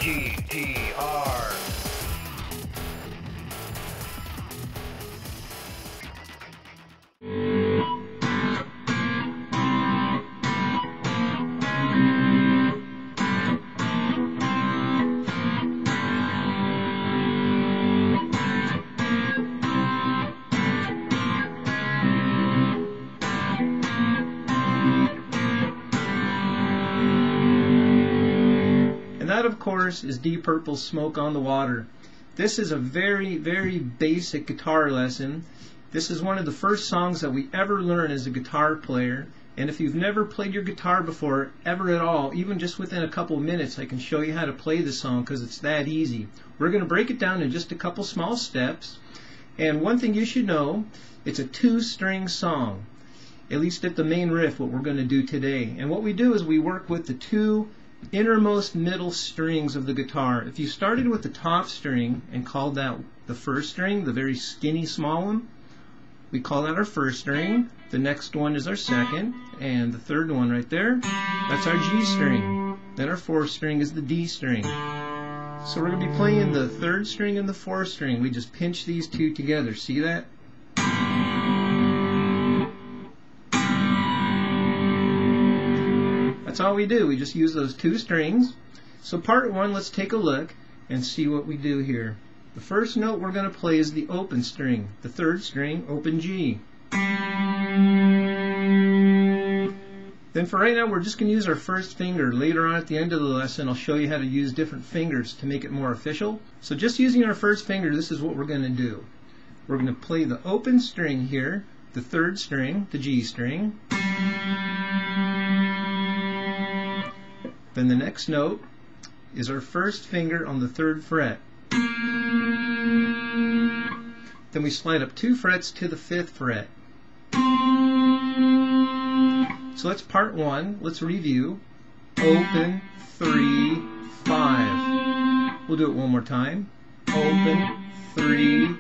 G, T, R. And that, of course, is Deep Purple's Smoke on the Water. This is a very, very basic guitar lesson. This is one of the first songs that we ever learn as a guitar player. And if you've never played your guitar before, ever at all, even just within a couple minutes, I can show you how to play this song because it's that easy. We're going to break it down in just a couple small steps. And one thing you should know, it's a two-string song, at least at the main riff, what we're going to do today. And what we do is we work with the two innermost middle strings of the guitar. If you started with the top string and called that the first string, the very skinny small one, we call that our first string. The next one is our second, and the third one right there, that's our G string. Then our fourth string is the D string. So we're going to be playing the third string and the fourth string. We just pinch these two together. See that? That's all we do. We just use those two strings. So part one, let's take a look and see what we do here. The first note we're going to play is the open string. The third string, open G. Then for right now, we're just going to use our first finger. Later on at the end of the lesson, I'll show you how to use different fingers to make it more official. So just using our first finger, this is what we're going to do. We're going to play the open string here, the third string, the G string. Then the next note is our first finger on the third fret. Then we slide up 2 frets to the 5th fret. So that's part one. Let's review. Open, 3, 5. We'll do it one more time. Open, 3,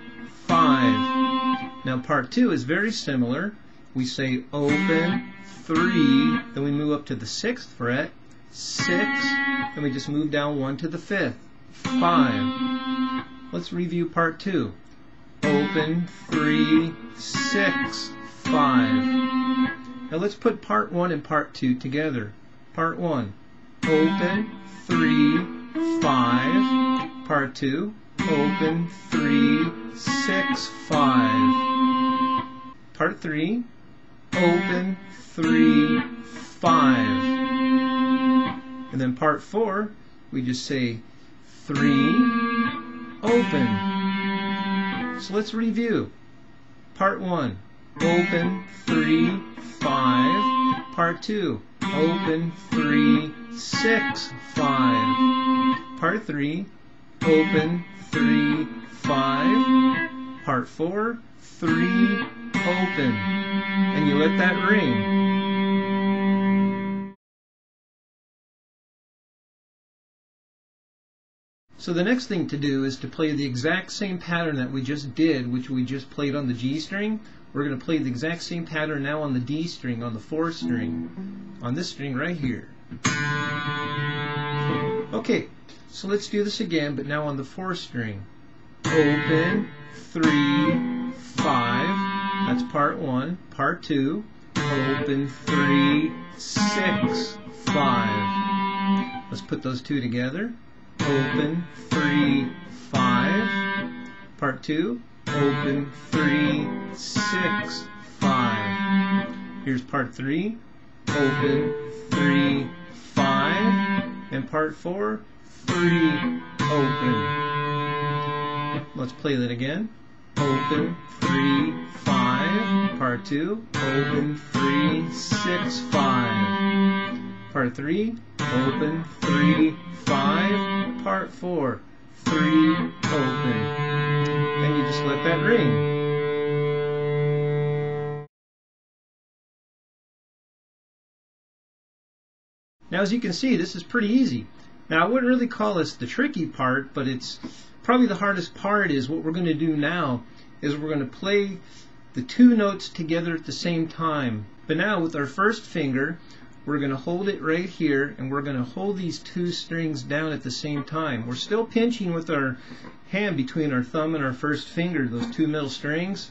5. Now part two is very similar. We say open, 3, then we move up to the 6th fret, 6, and we just move down 1 to the 5th, 5. Let's review part two. Open, 3, 6, 5. Now let's put part one and part two together. Part one, open, 3, 5. Part two, open, 3, 6, 5. Part three, open, 3, 5. And then part four, we just say 3, open. So let's review. Part one, open, 3, 5. Part two, open, 3, 6, 5. Part three, open, 3, 5. Part four, 3, open. And you let that ring. So the next thing to do is to play the exact same pattern that we just did, which we just played on the G string. We're going to play the exact same pattern now on the D string, on the 4th string, on this string right here. Okay, so let's do this again, but now on the 4th string. Open, 3, 5. That's part one. Part two, open, 3, 6, 5. Let's put those two together. Open, 3, 5. Part two, open, 3, 6, 5. Here's part three, open, 3, 5. And part four, 3, open. Let's play that again. Open, 3, 5. Part two, open, 3, 6, 5. Part three, open, 3, 5. Part four, 3, open. And you just let that ring. Now as you can see, this is pretty easy. Now I wouldn't really call this the tricky part, but it's probably the hardest part. Is what we're going to do now is we're going to play the two notes together at the same time. But now with our first finger, we're going to hold it right here, and we're going to hold these two strings down at the same time. We're still pinching with our hand between our thumb and our first finger, those two middle strings.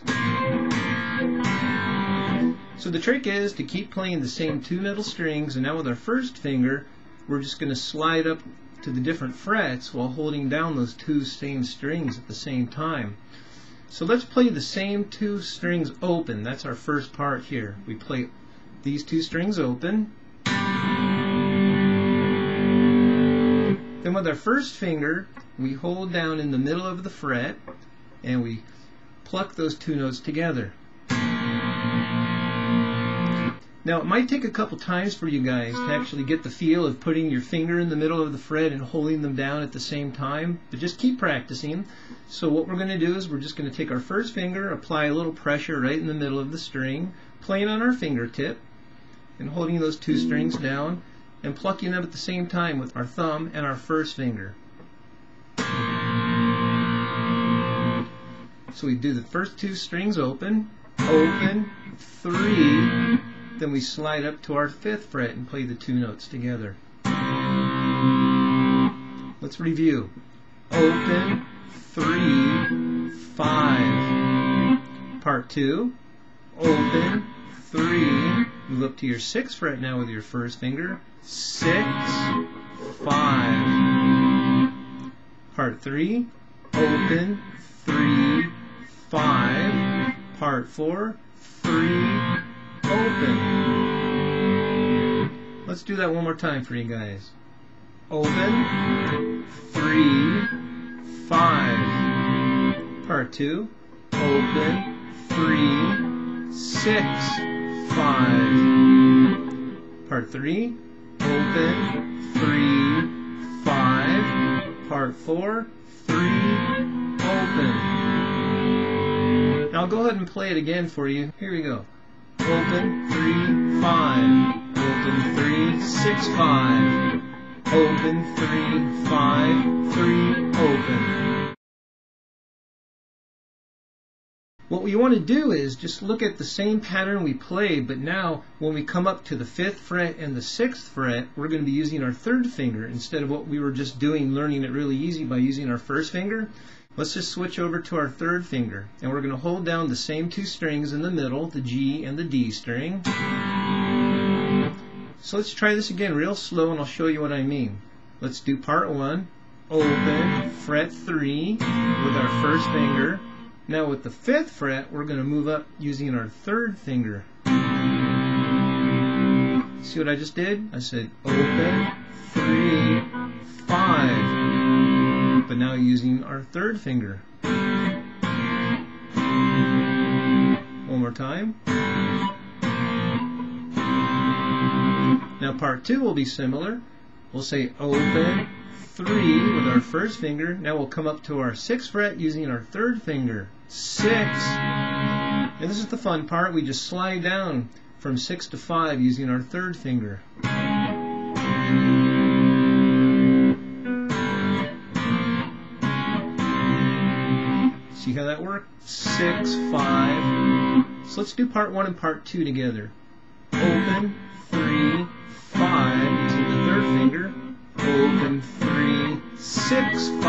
So the trick is to keep playing the same two middle strings, and now with our first finger, we're just going to slide up to the different frets while holding down those two same strings at the same time. So let's play the same two strings open. That's our first part here. We play these two strings open. Then with our first finger, we hold down in the middle of the fret and we pluck those two notes together. Now it might take a couple times for you guys to actually get the feel of putting your finger in the middle of the fret and holding them down at the same time, but just keep practicing. So what we're going to do is we're just going to take our first finger, apply a little pressure right in the middle of the string, playing on our fingertip and holding those two strings down and plucking them at the same time with our thumb and our first finger. So we do the first two strings open, open, 3, then we slide up to our 5th fret and play the two notes together. Let's review. Open, 3, 5. Part 2. Open, 3. Move up to your 6th fret now with your first finger. 6, 5. Part 3. Open, 3, 5. Part 4. 3. Open. Let's do that one more time for you guys. Open, 3, 5. Part 2. Open, 3, 6, 5. Part 3. Open, 3, 5. Part 4. 3. Open. Now I'll go ahead and play it again for you. Here we go. Open, 3, 5. Open, 3, 6, 5. Open, 3, 5, 3, open. What we want to do is just look at the same pattern we played, but now when we come up to the 5th fret and the 6th fret, we're going to be using our 3rd finger instead of what we were just doing, learning it really easy by using our first finger. Let's just switch over to our 3rd finger, and we're going to hold down the same two strings in the middle, the G and the D string. So let's try this again real slow and I'll show you what I mean. Let's do part 1. Open, fret 3 with our first finger. Now with the 5th fret, we're going to move up using our 3rd finger. See what I just did? I said open, 3, 5. But now using our 3rd finger. One more time. Now part 2 will be similar. We'll say open, 3 with our first finger. Now we'll come up to our 6th fret using our 3rd finger. 6. And this is the fun part. We just slide down from 6 to 5 using our 3rd finger. See how that worked? 6, 5. So let's do part 1 and part 2 together. Open, 3, 5 using the 3rd finger. Open, 3, 6, 5.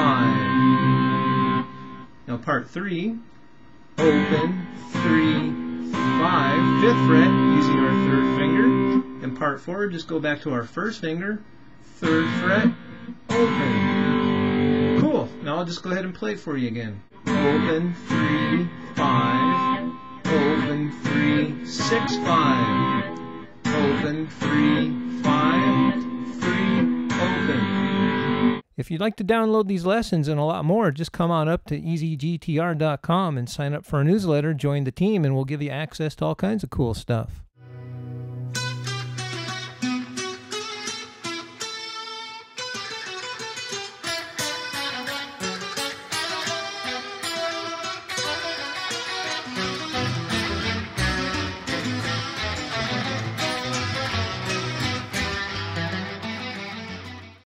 Now part 3. Open, 3, 5. 5th fret using our 3rd finger. And part 4, just go back to our first finger. 3rd fret. Open. Cool. Now I'll just go ahead and play it for you again. Open, 3, 5. Open, 3, 6, 5. Open, 3, 5, 3, open. If you'd like to download these lessons and a lot more, just come on up to easygtr.com and sign up for our newsletter, join the team, and we'll give you access to all kinds of cool stuff.